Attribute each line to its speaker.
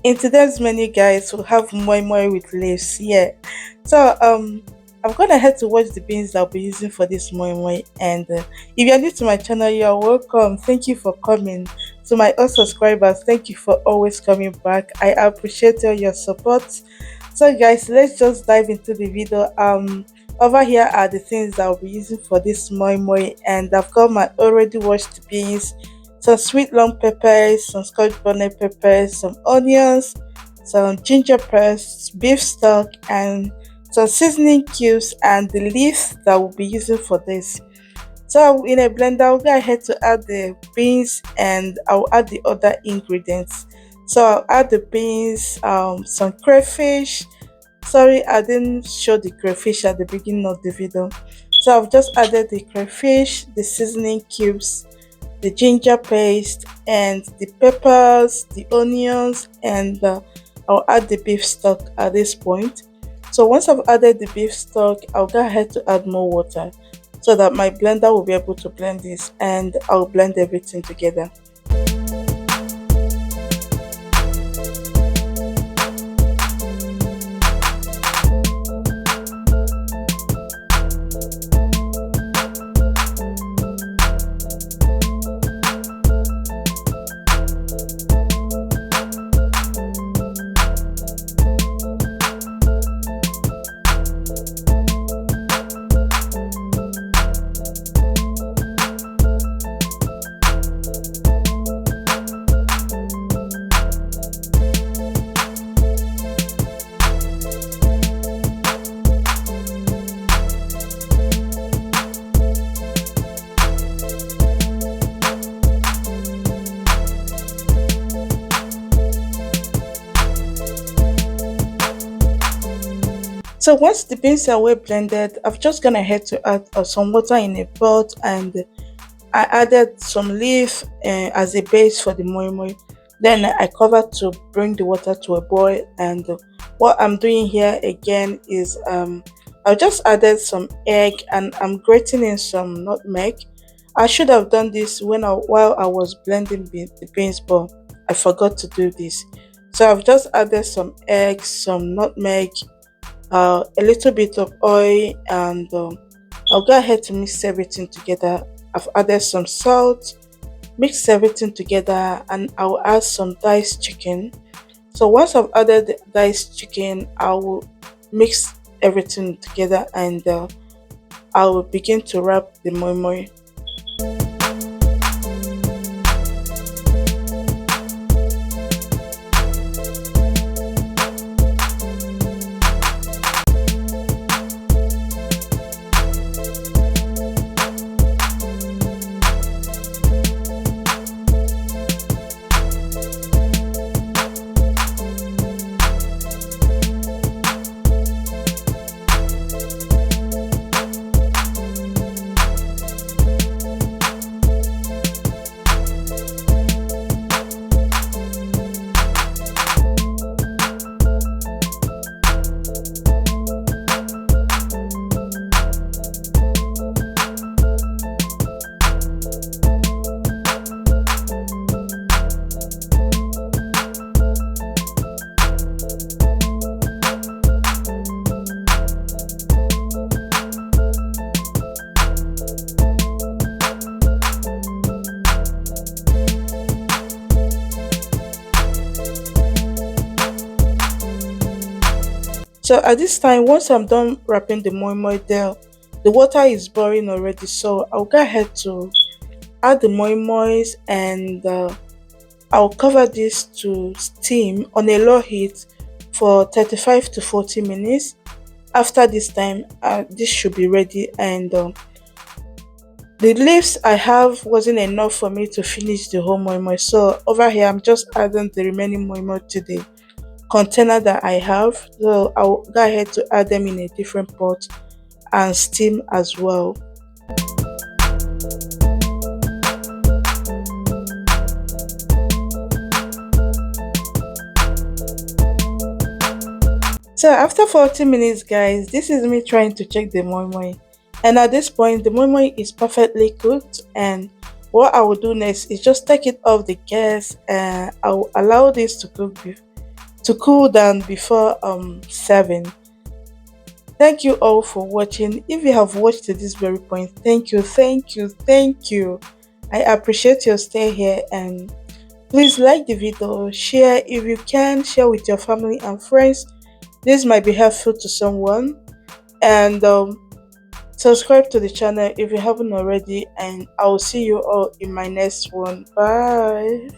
Speaker 1: In today's menu, guys, we'll have moi moi with leaves. Yeah. So I'm gonna head to watch the beans that I'll be using for this moi moi. And if you're new to my channel, you're welcome. Thank you for coming. To my old subscribers, thank you for always coming back. I appreciate all your support. So guys, let's just dive into the video. Over here are the things that I'll be using for this moi moi, and I've got my already washed beans, some sweet long peppers, some scotch bonnet peppers, some onions, some ginger paste, beef stock, and some seasoning cubes, and the leaves that we'll be using for this. So in a blender, I'll go ahead to add the beans and I'll add the other ingredients. So I'll add the beans, some crayfish. Sorry, I didn't show the crayfish at the beginning of the video. So I've just added the crayfish, the seasoning cubes, the ginger paste, and the peppers, the onions, and I'll add the beef stock at this point. So once I've added the beef stock, I'll go ahead to add more water so that my blender will be able to blend this, and I'll blend everything together. So once the beans are well blended, I've just gone ahead to add some water in a pot, and I added some leaf as a base for the moi moi. Then I covered to bring the water to a boil, and what I'm doing here again is I just added some egg and I'm grating in some nutmeg. I should have done this while I was blending the beans, but I forgot to do this. So I've just added some eggs, some nutmeg, a little bit of oil, and I'll go ahead to mix everything together. I've added some salt, mix everything together, and I'll add some diced chicken. So once I've added the diced chicken, I will mix everything together, and I will begin to wrap the moi moi. So at this time, once I'm done wrapping the moi moi there, the water is boiling already. So I'll go ahead to add the moi mois, and I'll cover this to steam on a low heat for 35 to 40 minutes. After this time, this should be ready, and the leaves I have wasn't enough for me to finish the whole moi moi. So over here, I'm just adding the remaining moi moi to the container that I have. So I'll go ahead to add them in a different pot and steam as well. So after 40 minutes, guys, this is me trying to check the moi moi, and at this point the moi moi is perfectly cooked. And what I will do next is just take it off the gas, and I will allow this to cook to cool down before serving. Thank you all for watching. If you have watched to this very point, thank you, thank you, thank you. I appreciate your stay here, and please like the video, share if you can, share with your family and friends. This might be helpful to someone. And subscribe to the channel if you haven't already, and I will see you all in my next one. Bye.